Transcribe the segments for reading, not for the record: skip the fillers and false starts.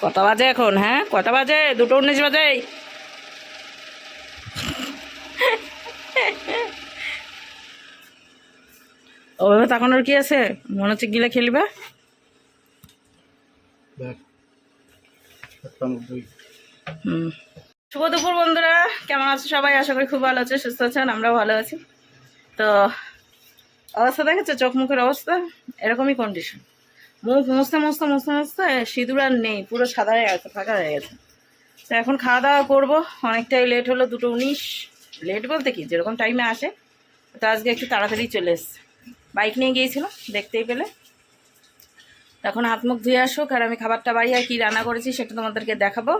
কটা বাজে এখন? হ্যাঁ কটা বাজে? 2:19 বাজে। ওভাবে তাকানোর কি আছে? মনে হচ্ছে গিলে খেলবে। হুম। শুভ দুপুর বন্ধুরা, কেমন আছো সবাই? আশা করি খুব ভালো আছে, সুস্থ আছেন। আমরাও ভালো আছি। তো অবস্থা দেখেছো, চোখ মুখের অবস্থা এরকমই কন্ডিশন। মুখ মুছতে মুছতে মুছতে মুছতে সিঁদুর আর নেই, পুরো সাদা হয়ে গেছে, ফাঁকা হয়ে গেছে। তো এখন খাওয়া দাওয়া করবো, অনেকটাই লেট হলো, 2:19। লেট বলতে কি, যেরকম টাইমে আসে। তো আজকে একটু তাড়াতাড়ি চলে এসছে, বাইক নিয়ে গিয়েছিল, দেখতেই পেলে। এখন হাত মুখ ধুয়ে আসুক, আর আমি খাবারটা বাড়ি আর কী রান্না করেছি সেটা তোমাদেরকে দেখাবো।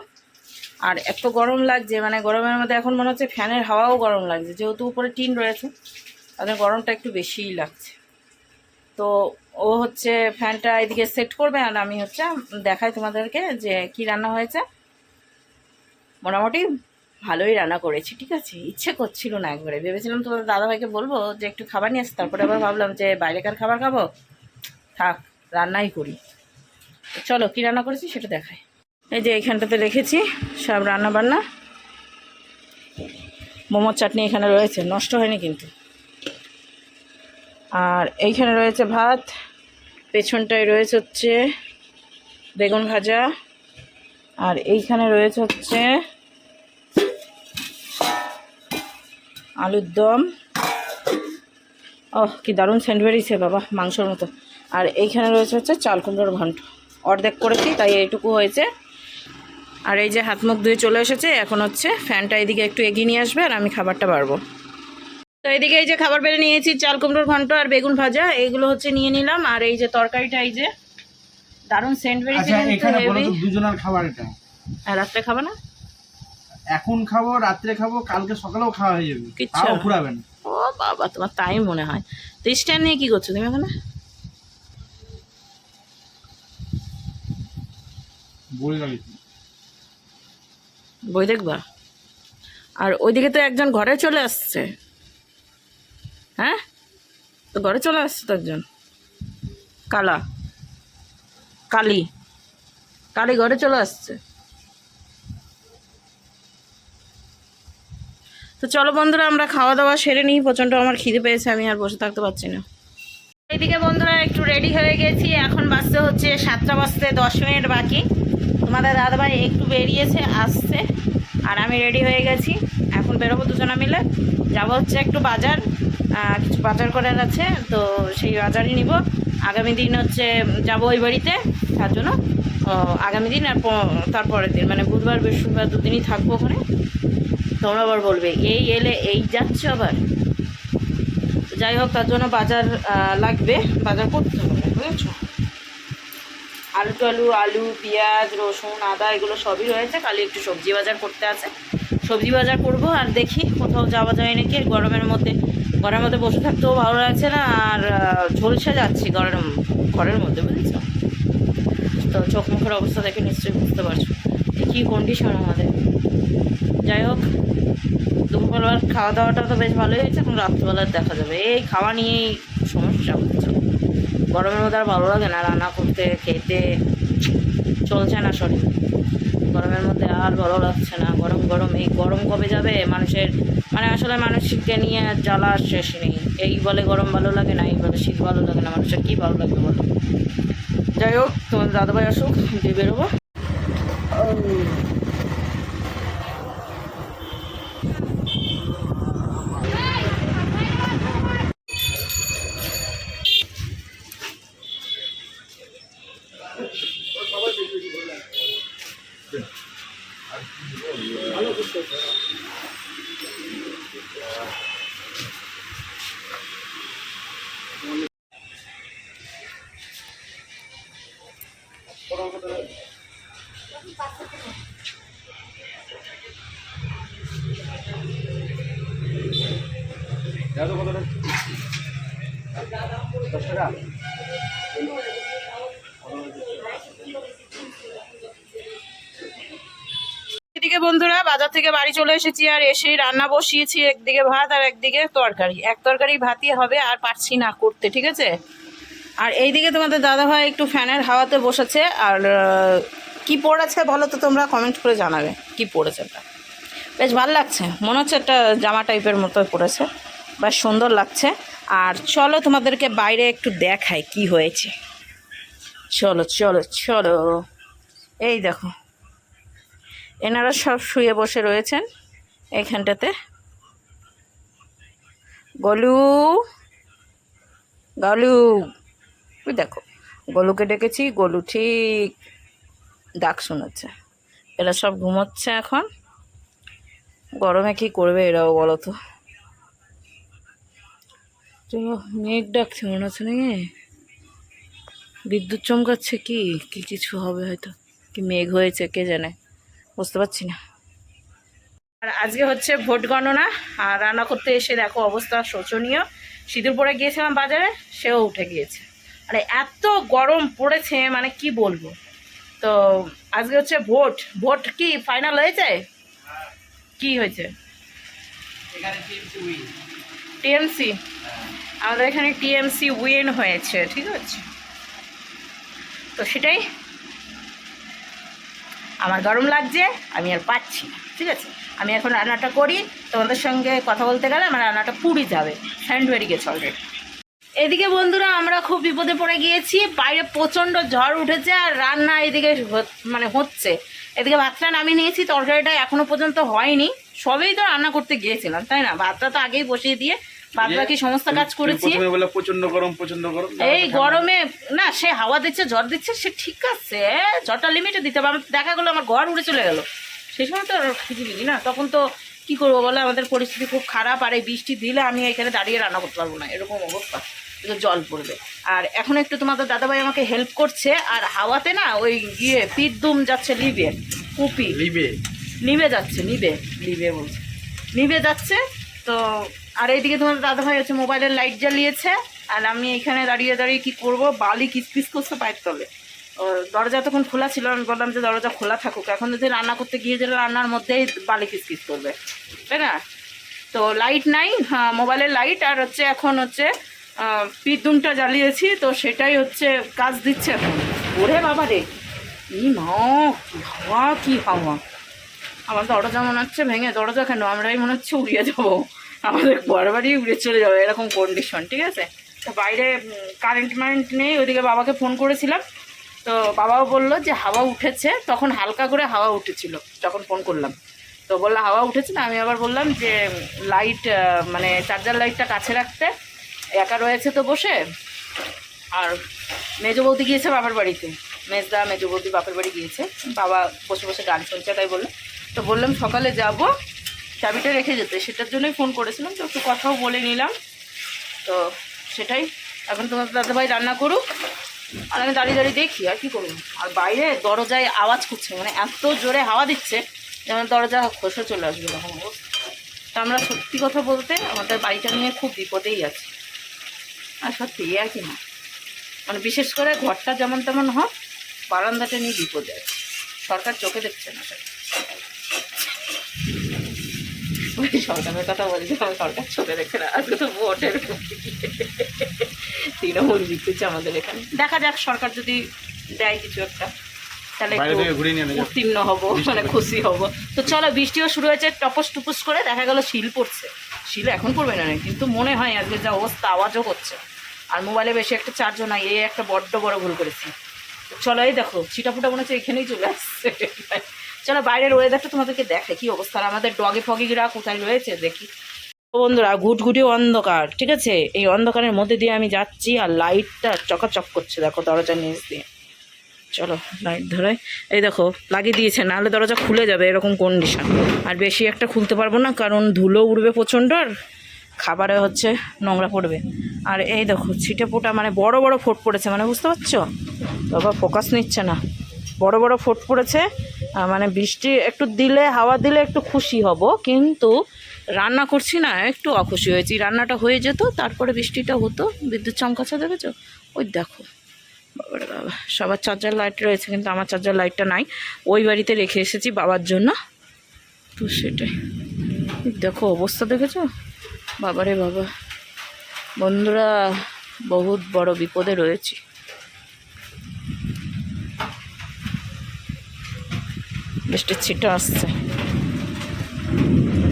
আর এত গরম লাগছে, মানে গরমের মধ্যে এখন মনে হচ্ছে ফ্যানের হাওয়াও গরম লাগছে, যেহেতু উপরে টিন রয়েছে তাদের গরমটা একটু বেশিই লাগছে। তো ও হচ্ছে ফ্যানটা এদিকে সেট করবে, আর আমি হচ্ছে দেখাই তোমাদেরকে যে কি রান্না হয়েছে। মোটামুটি ভালোই রান্না করেছি, ঠিক আছে। ইচ্ছে করছিল না, একবারে ভেবেছিলাম তোমাদের দাদাভাইকে বলবো যে একটু খাবার নিয়ে আসতে, তারপরে আবার ভাবলাম যে বাইরেকার খাবার খাবো, থাক রান্নাই করি। চলো কি রান্না করেছি সেটা দেখাই। এই যে এইখানটাতে রেখেছি সব রান্না বান্না। মোমোর চাটনি এখানে রয়েছে, নষ্ট হয়নি কিন্তু। আর এইখানে রয়েছে ভাত, পেছনটায় রয়েছে হচ্ছে বেগুন ভাজা, আর এইখানে রয়েছে হচ্ছে আলুর দম। ওহ কি দারুণ সেন্ট বেরিয়েছে বাবা, মাংসর মতো। আর এইখানে রয়েছে হচ্ছে চাল কুমড়োর ঘন্ট, অর্ধেক করেছি তাই এইটুকু হয়েছে। আর এই যে হাত মুখ ধুয়ে চলে এসেছে, এখন হচ্ছে ফ্যানটা এদিকে একটু এগিয়ে নিয়ে আসবে আর আমি খাবারটা বাড়বো। তো এদিকে এই যে খাবার বেড়ে নিয়েছি, চাল কুমড়োর ঘন্ট আর বেগুন ভাজা, এইগুলো হচ্ছে নিয়ে নিলাম। আর এই যে তরকারিটা, এই যে দারুণ সেন্ট বেরিয়েছে কিন্তু হেভি। দুজনের খাবার এটা। আর রাত্রে খাবো না? এখন খাবো, রাত্রে খাবো, কালকে সকালেও খাওয়া হয়ে যাবে, কিচ্ছু তাও ফুরাবে না। ও বাবা, তোমার তাই মনে হয়। তো স্ট্যান্ড নিয়ে কি করছো তুমি ওখানে? বই দেখবা? আর ওইদিকে তো একজন ঘরে চলে আসছে। হ্যাঁ, তো ঘরে চলে আসছে তো একজন, কালা কালী কালী ঘরে চলে আসছে। তো চলো বন্ধুরা, আমরা খাওয়া দাওয়া সেরে নিই, প্রচণ্ড আমার খিদে পেয়েছে, আমি আর বসে থাকতে পারছি না। এইদিকে বন্ধুরা একটু রেডি হয়ে গেছি, এখন বাজতে হচ্ছে 7টা বাজতে 10 মিনিট বাকি। তোমাদের দাদাভাই একটু বেরিয়েছে, আসছে, আর আমি রেডি হয়ে গেছি। এখন বেরোবো দুজনা মিলে, যাবো হচ্ছে একটু বাজার, কিছু বাজার করার আছে, তো সেই বাজারই নিব। আগামী দিন হচ্ছে যাবো ওই বাড়িতে, তার জন্য আগামী দিন আর তারপরের দিন মানে বুধবার বৃহস্পতিবার দুদিনই থাকবো ওখানে। তোমরা আবার বলবে এই এলে এই যাচ্ছ আবার। যাই হোক, তার জন্য বাজার লাগবে, বাজার করতে হবে, বুঝেছো। আলু পেঁয়াজ রসুন আদা এগুলো সবই রয়েছে, খালি একটু সবজি বাজার করতে আছে। সবজি বাজার করব, আর দেখি কোথাও যাওয়া যায় নাকি। গরমের মধ্যে বসে থাকতেও ভালো লাগছে না, আর ঝলসে যাচ্ছি ঘরের মধ্যে, বুঝেছো। তো চোখ মুখের অবস্থা দেখে নিশ্চয়ই বুঝতে পারছো কী কন্ডিশন আমাদের। যাই হোক, দুপুরবেলার খাওয়া দাওয়াটা তো বেশ ভালোই হয়েছে, এখন রাত্রিবেলার দেখা যাবে। এই খাওয়া নিয়েই সমস্যা হচ্ছে, গরমের মধ্যে আর ভালো লাগে না রান্না করতে, খেতে চলছে না শরীর। গরমের মধ্যে আর ভালো লাগছে না। গরম এই গরম কবে যাবে মানুষের, মানে আসলে মানুষকে নিয়ে জ্বালা শেষ নেই। এই বলে গরম ভালো লাগে না, এই বলে শীত ভালো লাগে না, মানুষের কী ভালো লাগবে বলো। যাই হোক, তোমার দাদাভাই আসুক, দিয়ে বেরোবো। এদিকে বন্ধুরা বাজার থেকে বাড়ি চলে এসেছি, আর এসে রান্না বসিয়েছি, একদিকে ভাত আর একদিকে তরকারি। এক তরকারি ভাতই হবে, আর পারছি না করতে, ঠিক আছে। আর এইদিকে তোমাদের দাদাভাই একটু ফ্যানের হাওয়াতে বসেছে, আর কি পড়েছে বলো তো, তোমরা কমেন্ট করে জানাবে কি পড়েছে। এটা বেশ ভালো লাগছে, মনে হচ্ছে একটা জামা টাইপের মতো পড়েছে, বেশ সুন্দর লাগছে। আর চলো তোমাদেরকে বাইরে একটু দেখাই কি হয়েছে। চলো চলো চলো, এই দেখো এনারা সব শুয়ে বসে রয়েছেন এইখানটাতে। গলু গলু, ওই দেখো গলুকে ডেকেছি, গলু ঠিক ডাক শোনাচ্ছে। এরা সব ঘুমোচ্ছে এখন, গরমে কি করবে এরাও বলো তো। তো মেঘ ডাকছে মনে হচ্ছে নাকি, বিদ্যুৎ চমকাচ্ছে কি কি কিছু হবে হয়তো, কি মেঘ হয়েছে কে জানে, বুঝতে পারছি না। আর আজকে হচ্ছে ভোট গণনা, আর রান্না করতে এসে দেখো অবস্থা শোচনীয়। সিঁদুর পরে গিয়েছিলাম বাজারে, সেও উঠে গিয়েছে। আরে এত গরম পড়েছে মানে কি বলবো। তো আজকে হচ্ছে ভোট, ভোট কি ফাইনাল হয়েছে? কি হয়েছে? টিএমসি, আমাদের এখানে টিএমসি উইন হয়েছে, ঠিক আছে। তো সেটাই, আমার গরম লাগছে, আমি আর পাচ্ছি না, ঠিক আছে। আমি এখন রান্নাটা করি, তোমাদের সঙ্গে কথা বলতে গেলে আমার রান্নাটা পুড়ে যাবে, স্যান্ড বেরিয়ে গেছে অলরেডি। এদিকে বন্ধুরা আমরা খুব বিপদে পড়ে গিয়েছি, বাইরে প্রচণ্ড ঝড় উঠেছে আর রান্না এদিকে মানে হচ্ছে। এদিকে ভাতটা নামিয়ে নিয়েছি, তরকারিটা এখনো পর্যন্ত হয়নি, সবেই তো রান্না করতে গিয়েছিলাম তাই না, ভাতটা তো আগেই বসিয়ে দিয়ে বাদ বাকি সমস্ত কাজ করেছি। প্রচন্ড গরম, প্রচন্ড গরম, এই গরমে না সে হাওয়া দিচ্ছে ঝড় দিচ্ছে, সে ঠিক আছে, ঝড়টা লিমিটে দিতে হবে। আমার দেখা গেলো আমার ঘর উড়ে চলে গেল, সেই সময় তো খিচিবিজি না, তখন তো কি করবো বলে, আমাদের পরিস্থিতি খুব খারাপ। আর এই বৃষ্টি দিলে আমি এখানে দাঁড়িয়ে রান্না করতে পারবো না, এরকম অবস্থা, জল পড়বে। আর এখন একটু তোমাদের দাদাভাই আমাকে হেল্প করছে, আর হাওয়াতে না ওই গিয়ে পিঠদুম যাচ্ছে লিবে, কুপি নিভে যাচ্ছে, লিবে বলছে, নিভে যাচ্ছে। তো আর এইদিকে তোমাদের দাদাভাই হচ্ছে মোবাইলের লাইট জ্বালিয়েছে, আর আমি এখানে দাঁড়িয়ে দাঁড়িয়ে কি করব, বালি কিচকিচ করছে পায়ের তলে। দরজা তখন খোলা ছিল, আমি বললাম যে দরজা খোলা থাকুক, এখন যদি রান্না করতে গিয়ে দিলে রান্নার মধ্যেই বালি কিচকিচ করবে, তাই না। তো লাইট নাই, হ্যাঁ মোবাইলের লাইট, আর হচ্ছে এখন হচ্ছে পিঠদুমটা জ্বালিয়েছি, তো সেটাই হচ্ছে কাজ দিচ্ছে এখন। ওরে বাবা রে, কি মা, কি হাওয়া, কি হাওয়া। আমার দরজা মনে হচ্ছে ভেঙে, দরজা কেন, আমরাই মনে হচ্ছে উড়িয়ে যাবো, আমাদের বারবারই উড়ে চলে যাবে, এরকম কন্ডিশন, ঠিক আছে। তো বাইরে কারেন্ট মারেন্ট নেই, ওইদিকে বাবাকে ফোন করেছিলাম, তো বাবাও বললো যে হাওয়া উঠেছে, তখন হালকা করে হাওয়া উঠেছিল যখন ফোন করলাম, তো বললো হাওয়া উঠেছে না। আমি আবার বললাম যে লাইট মানে চার্জার লাইটটা কাছে রাখতে, একা রয়েছে তো বসে। আর মেজো বৌদি গিয়েছে বাবার বাড়িতে, মেজদা মেজো বৌদি বাপের বাড়ি গিয়েছে, বাবা বসে বসে গান শুনছে তাই বললো। তো বললাম সকালে যাব, চাবিটা রেখে যেতে, সেটার জন্যই ফোন করেছিলাম, তো একটু কথাও বলে নিলাম। তো সেটাই, এখন তোমার দাদাভাই রান্না করুক, আর আমি দাঁড়িয়ে দাঁড়িয়ে দেখি আর কি করবো। আর বাইরে দরজায় আওয়াজ করছে, মানে এত জোরে হাওয়া দিচ্ছে যেমন দরজা খসে চলে আসবে তখন অবস্থা। তো আমরা সত্যি কথা বলতে আমাদের বাড়িটা নিয়ে খুব বিপদেই আছে, আর সত্যি আর কি না, মানে বিশেষ করে ঘরটা যেমন তেমন হোক, বারান্দাটা নিয়ে বিপদে আছে, সরকার চোখে দেখছে না। ওই সরকারের কথা বলছি, সরকার চোখে দেখছে না, আজকে তো ভোটের তৃণমূল জিতেছে আমাদের এখানে, দেখা যাক সরকার যদি দেয় কিছু একটা, তাহলে উত্তীর্ণ হবো, মানে খুশি হব। তো চলো, বৃষ্টিও শুরু হয়েছে টপস টুপুস করে, দেখা গেল শিল পড়ছে, শিল এখন পড়বে না কিন্তু মনে হয় আজকে যা অবস্থা, আওয়াজও করছে। আর মোবাইলে বেশি একটা চার্জও নাই, এই একটা বড্ড বড় ভুল করেছি। চলো এই দেখো ছিটাফুটা মনে হচ্ছে এখানেই চলে আসছে। চলো বাইরের ওয়েদারটা তোমাদেরকে দেখে কি অবস্থা, আর আমাদের ডগে ফগিরা কোথায় রয়েছে দেখি। বন্ধুরা ঘুটঘুটি অন্ধকার, ঠিক আছে, এই অন্ধকারের মধ্যে দিয়ে আমি যাচ্ছি, আর লাইটটা চকাচক করছে দেখো দরজার নিচ দিয়ে। চলো লাইট ধরে, এই দেখো লাগিয়ে দিয়েছে, নাহলে দরজা খুলে যাবে, এরকম কন্ডিশন। আর বেশি একটা খুলতে পারবো না, কারণ ধুলো উড়বে প্রচণ্ড, আর খাবারে হচ্ছে নোংরা পড়বে। আর এই দেখো ছিটে ফোটা, মানে বড় বড় ফোট পড়েছে, মানে বুঝতে পারছো, বাবা ফোকাস নিচ্ছে না, বড় বড় ফোট পড়েছে। মানে বৃষ্টি একটু দিলে, হাওয়া দিলে একটু খুশি হব, কিন্তু রান্না করছি না, একটু অখুশি হয়েছি। রান্নাটা হয়ে যেত, তারপরে বৃষ্টিটা হতো, বিদ্যুৎ চমকাচ্ছে দেখেছো, ওই দেখো বাবারে বাবা। সবার চার্জার লাইট রয়েছে, কিন্তু আমার চার্জার লাইটটা নাই, ওই বাড়িতে রেখে এসেছি বাবার জন্য। তো সেটাই দেখো অবস্থা দেখেছো, বাবারে বাবা। বন্ধুরা বহুত বড় বিপদে রয়েছি। বৃষ্টির ছিটা আসছে,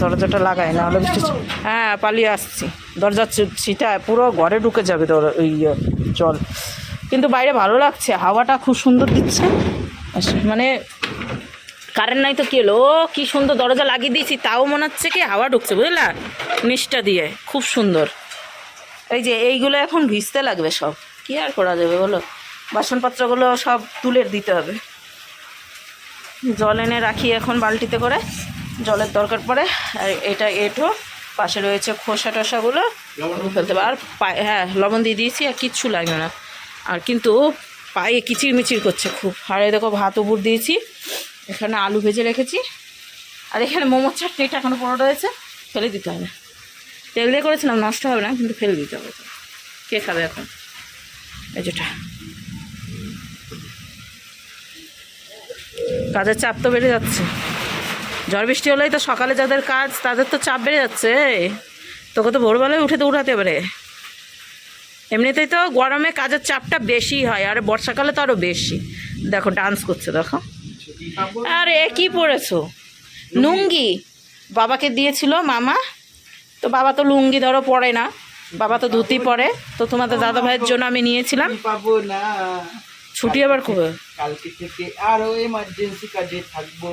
দরজাটা লাগাই না হলে বৃষ্টি, হ্যাঁ পালিয়ে আসছি, দরজার ছিটা পুরো ঘরে ঢুকে যাবে ওই জল। কিন্তু বাইরে ভালো লাগছে, হাওয়াটা খুব সুন্দর দিচ্ছে, মানে কারেন্ট নাই তো কি হলো, ও কি সুন্দর দরজা লাগিয়ে দিয়েছি, তাও মনে হচ্ছে কি হাওয়া ঢুকছে বুঝলা, নিচটা দিয়ে খুব সুন্দর। এই যে এইগুলো এখন ভিজতে লাগবে সব, কি আর করা যাবে বলো, বাসনপত্রগুলো সব তুলে দিতে হবে। জল এনে রাখি এখন বালতিতে করে, জলের দরকার পড়ে। আর এটা এঁটো পাশে রয়েছে খোসা টোসাগুলো ফেলতে হবে। আর হ্যাঁ লবণ দিয়ে দিয়েছি, আর কিচ্ছু লাগবে না। আর কিন্তু পায়ে কিচির মিচির করছে খুব। আর এই দেখো ভাত উপর দিয়েছি, এখানে আলু ভেজে রেখেছি, আর এখানে মোমোর চাটনিটা এখনও পড়ে রয়েছে, ফেলে দিতে হবে। তেল দিয়ে করেছিলাম, নষ্ট হবে না, কিন্তু ফেলে দিতে হবে। কে খাবে এখন? এই যেটা কাজের চাপ তো বেড়ে যাচ্ছে, ঝড় বৃষ্টি হলেই তো সকালে যাদের কাজ তাদের তো চাপ বেড়ে যাচ্ছে। তোকে তো ভোরবেলায় উঠে তো উঠাতে পারে। এমনিতেই তো গরমে কাজের চাপটা বেশি হয়, আর বর্ষাকালে তো আরও বেশি। দেখো ডান্স করছে, দেখো। আর এ কী পরেছো? লুঙ্গি বাবাকে দিয়েছিল মামা, তো বাবা তো লুঙ্গি ধরো পরে না, বাবা তো ধুতি পরে, তো তোমাদের দাদা ভাইয়ের জন্য আমি নিয়েছিলাম। পাবো না, ছুটি আবার কবে? কালকে থেকে আরো এমার্জেন্সি কাজে থাকবো,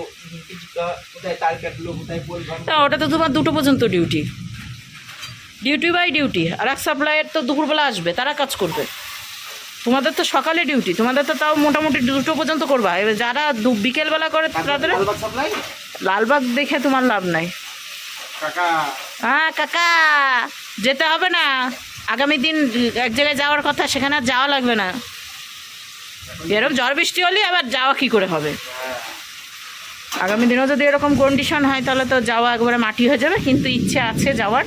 কোথায় তার কাটলো, কোথায় বলবো। তা ওটা তো তোমার 2টো পর্যন্ত ডিউটি, ডিউটি বাই ডিউটি। আর এক সাপ্লাইয়ের তো দুপুরবেলা আসবে, তারা কাজ করবে। তোমাদের তো সকালে ডিউটি, তোমাদের তো তাও মোটামুটি 2টো পর্যন্ত করবা। এবার যারা বিকেলবেলা করে তাদের লালবাগ দেখে তোমার লাভ নাই। হ্যাঁ কাকা, যেতে হবে না, আগামী দিন এক জায়গায় যাওয়ার কথা, সেখানে আর যাওয়া লাগবে না। এরকম ঝড় বৃষ্টি হলে আবার যাওয়া কি করে হবে? আগামী দিনেও যদি এরকম কন্ডিশন হয় তাহলে তো যাওয়া একবারে মাটি হয়ে যাবে। কিন্তু ইচ্ছে আছে যাওয়ার,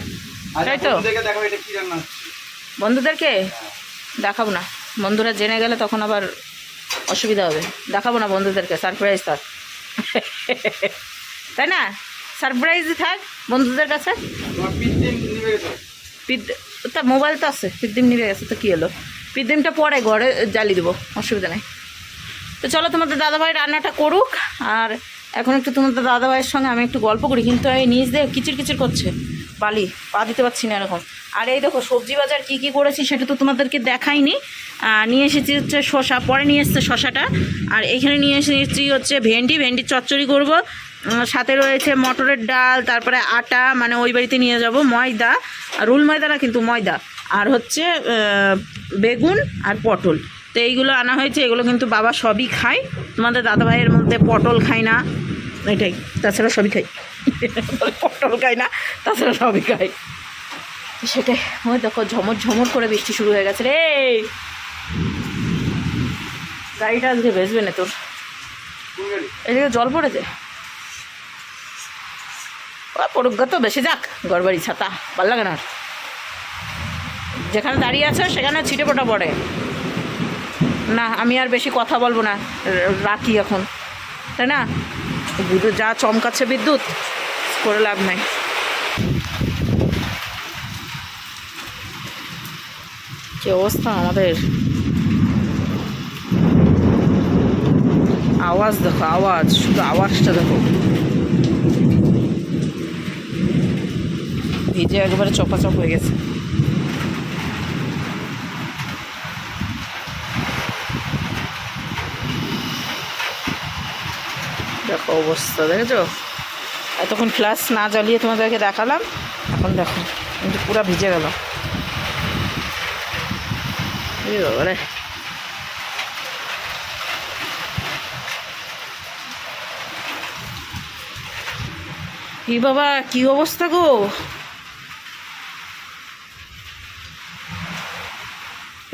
তাই তো। বন্ধুদেরকে দেখাবো না, বন্ধুরা জেনে গেলে তখন আবার অসুবিধা হবে। দেখাবো না বন্ধুদেরকে, সারপ্রাইজ থাক, তাই না? সারপ্রাইজই থাক বন্ধুদের কাছে। তা মোবাইল তো আছে, পিদ্দিম নিয়ে গেছে, তো কী হলো, পিদ্দিমটা পরে ঘরে জ্বালিয়ে দেবো, অসুবিধা নেই। তো চলো তোমাদের দাদাভাই রান্নাটা করুক, আর এখন একটু তোমাদের দাদাভাইয়ের সঙ্গে আমি একটু গল্প করি। কিন্তু এই নিচ দিয়ে কিচির কিচির করছে, বালি পা দিতে পারছি না এরকম। আর এই দেখো সবজি বাজার কী কী করেছি সেটা তো তোমাদেরকে দেখাইনি। নিয়ে এসেছি হচ্ছে শসা, পরে নিয়ে এসছে শসাটা। আর এইখানে নিয়ে এসেছি হচ্ছে ভেন্ডির চচ্চড়ি করব। সাথে রয়েছে মটরের ডাল, তারপরে আটা, মানে ওই বাড়িতে নিয়ে যাব, ময়দা, রুল ময়দা না কিন্তু ময়দা, আর হচ্ছে বেগুন আর পটল। তো এইগুলো আনা হয়েছে, এগুলো কিন্তু বাবা সবই খায়। তোমাদের দাদাভাইয়ের মধ্যে পটল খায় না, এটাই, তাছাড়া সবই খাই। পটল খায় না, তাছাড়া সবই খাই, সেটাই। ওই দেখো ঝমর ঝমর করে বৃষ্টি শুরু হয়ে গেছে রে। গাড়িটা আজকে ভেসবে না তোর, এদিকে জল পড়েছে। ও পড়ুক তো, বেশি যাক, গড়বাড়ি ছাতা ভাল লাগে না। যেখানে দাঁড়িয়ে আছে সেখানে ছিটে ফোটা পড়ে না। আমি আর বেশি কথা বলবো না, রাখি এখন, তাই না? বিদ্যুৎ যা চমকাচ্ছে, বিদ্যুৎ করে লাভ নাই। কি অবস্থা আমাদের, আওয়াজ দেখো, আওয়াজ, শুধু আওয়াজটা দেখো, ভিজে একেবারে চপাচপ হয়ে গেছে। দেখো অবস্থা, দেখেছো? এতক্ষণ ফ্ল্যাশ না জ্বালিয়ে তোমাদেরকে দেখালাম, এখন দেখো কিন্তু পুরো ভিজে গেল। রে কি বাবা, কি অবস্থা গো!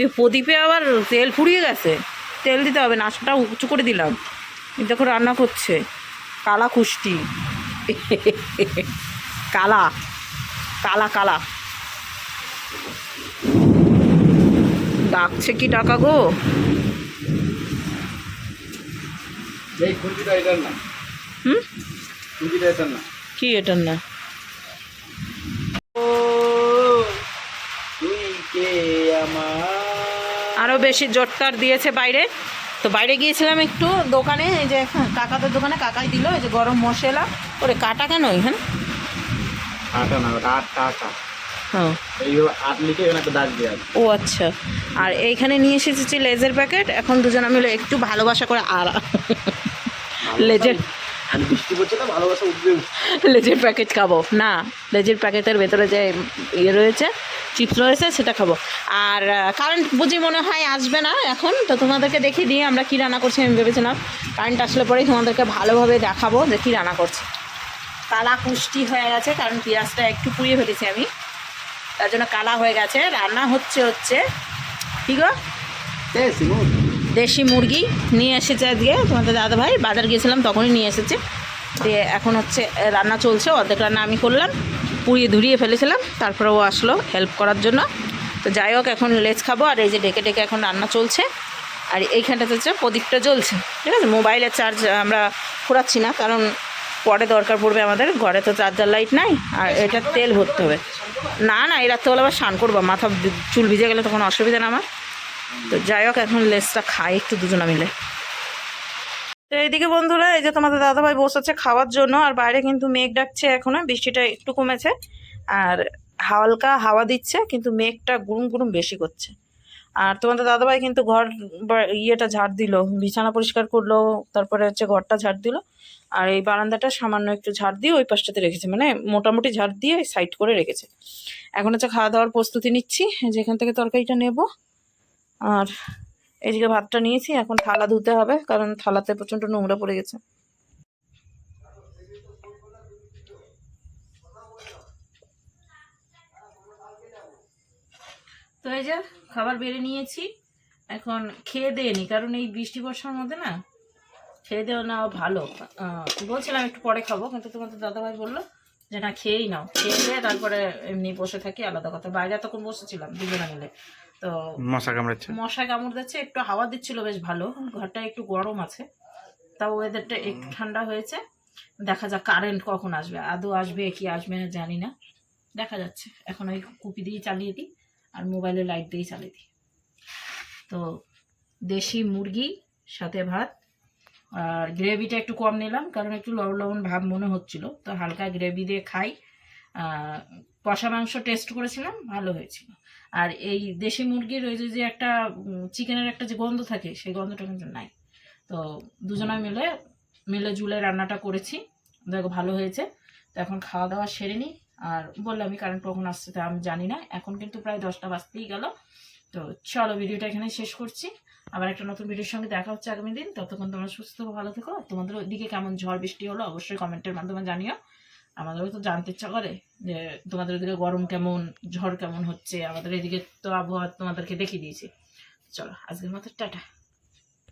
এই প্রদীপে আবার তেল ফুরিয়ে গেছে, তেল দিতে হবে, নাচটা উঁচু করে দিলাম। দেখো রান্না করছে কালা কুষ্টি, কালা কালা কালা ডাকছে, কি ডাকা গো? কি এটার না? আরো বেশি জোরটার দিয়েছে বাইরে, তো বাইরে গিয়েছিলাম একটু দোকানে, এই যে কাকাদের দোকানে, কাকাই দিল এই যে গরম মশলা। ওরে কাটা কেন এখানে? আটা না, ওটা 8 টাকা। হ্যাঁ, এই 8 লিখে এখানে একটা দাগ দেওয়া আছে। ও আচ্ছা। আর এইখানে নিয়ে এসেছি লেজের প্যাকেট। এখন দুজনে মিলে একটু ভালোবাসা করে আর লেজের আর বৃষ্টি পড়ছে না, ভালোবাসা উঠবে। লেজের প্যাকেট খাবো না, লেজের প্যাকেটের ভেতরে যে ইয়ে রয়েছে, চিপস রয়েছে, সেটা খাবো। আর কারেন্ট বুঝি মনে হয় আসবে না এখন, তো তোমাদেরকে দেখিয়ে দিয়ে আমরা কী রান্না করছি। আমি ভেবেছিলাম কারেন্ট আসলে পরেই তোমাদেরকে ভালোভাবে দেখাবো যে কী রান্না করছি। কালা কুষ্টি হয়ে গেছে, কারণ পেঁয়াজটা একটু পুড়িয়ে ফেলেছি আমি, তার জন্য কালা হয়ে গেছে। রান্না হচ্ছে কি গো, দেশি মুরগি নিয়ে এসেছে আজকে তোমাদের দাদাভাই। বাজার গিয়েছিলাম তখনই নিয়ে এসেছে। দিয়ে এখন হচ্ছে রান্না চলছে, অর্ধেক রান্না আমি করলাম, পুড়িয়ে ধুরিয়ে ফেলেছিলাম, তারপরে ও আসলো হেল্প করার জন্য। তো যাই হোক, এখন লেজ খাবো। আর এই যে ডেকে ডেকে এখন রান্না চলছে। আর এইখানটাতে হচ্ছে প্রদীপটা জ্বলছে, ঠিক আছে। মোবাইলের চার্জ আমরা ফুরাচ্ছি না, কারণ পরে দরকার পড়বে আমাদের, ঘরে তো চার্জার লাইট নাই। আর এটা তেল ভরতে হবে। না না, এই রাত্রেবেলা আবার স্নান করবো, মাথা চুল ভিজে গেলে তখন অসুবিধা না আমার। তো যাই হোক, এখন লেজটা খাই একটু দুজনে মিলে। তো এইদিকে বন্ধুরা, এই যে তোমাদের দাদাভাই বসেছে খাওয়ার জন্য। আর বাইরে কিন্তু মেঘ ডাকছে, এখনো বৃষ্টিটা একটু কমেছে, আর হালকা হাওয়া দিচ্ছে, কিন্তু মেঘটা গুরুম গুরুম বেশি করছে। আর তোমাদের দাদাভাই কিন্তু ঘর ইয়েটা ঝাড় দিল, বিছানা পরিষ্কার করলো, তারপরে হচ্ছে ঘরটা ঝাড় দিল। আর এই বারান্দাটা সামান্য একটু ঝাড় দিয়ে ওই পাশটাতে রেখেছে, মানে মোটামুটি ঝাড় দিয়ে সাইড করে রেখেছে। এখন হচ্ছে খাওয়া দাওয়ার প্রস্তুতি নিচ্ছি, যেখান থেকে তরকারিটা নেব। আর এইদিকে ভাতটা নিয়েছি, এখন থালা ধুতে হবে, কারণ থালাতে প্রচণ্ড নোংরা পড়ে গেছে। তো এই যে খাবার বেড়ে নিয়েছি, এখন খেয়ে দিয়ে নি, কারণ এই বৃষ্টি বর্ষার মধ্যে না খেয়ে দেওয়া নাও ভালো। বলছিলাম একটু পরে খাবো, কিন্তু তোমাদের দাদাভাই বললো যে না খেয়েই নাও, খেয়ে দিয়ে তারপরে এমনি বসে থাকি, আলাদা কথা। বাইরে তখন বসেছিলাম দুজনে মিলে, তো মশা কামড়াচ্ছে, মশা কামড় দিচ্ছে, একটু হাওয়া দিচ্ছিল বেশ ভালো, ঘরটা একটু গরম আছে, তাও ওয়েদারটা একটু ঠান্ডা হয়েছে। দেখা যাক কারেন্ট কখন আসবে, আদৌ আসবে কি আসবে না জানি না, দেখা যাচ্ছে। এখন ওই কুপি দিয়ে চালিয়ে দিই আর মোবাইলে লাইট দিয়েই চালিয়ে দিই। তো দেশি মুরগি সাথে ভাত, আর গ্রেভিটা একটু কম নিলাম, কারণ একটু লবণ লবণ ভাব মনে হচ্ছিল, তো হালকা গ্রেভি দিয়ে খাই। কষা মাংস টেস্ট করেছিলাম, ভালো হয়েছিল। আর এই দেশি মুরগির ওই যে একটা চিকেনের একটা যে গন্ধ থাকে, সেই গন্ধটা কিন্তু নাই। তো দুজনে মিলে মিলে জুলে রান্নাটা করেছি, দেখো ভালো হয়েছে। তো এখন খাওয়া দাওয়া সেরে নিই। আর বললাম আমি কারেন্ট কখন আসছে তা আমি জানি না, এখন কিন্তু প্রায় 10টা বাজতেই গেল। তো চলো ভিডিওটা এখানে শেষ করছি, আবার একটা নতুন ভিডিওর সঙ্গে দেখা হচ্ছে আগামী দিন। ততক্ষণ তোমরা সুস্থ ভালো থেকো। তোমাদের ওইদিকে কেমন ঝড় বৃষ্টি হলো অবশ্যই কমেন্টের মাধ্যমে জানিও, আমাদেরও তো জানতে ইচ্ছা করে যে তোমাদের ওদিকে গরম কেমন, ঝড় কেমন হচ্ছে। আমাদের এদিকে তো আবহাওয়া তোমাদেরকে দেখিয়ে দিয়েছি। চলো আজকের মতো টাটা।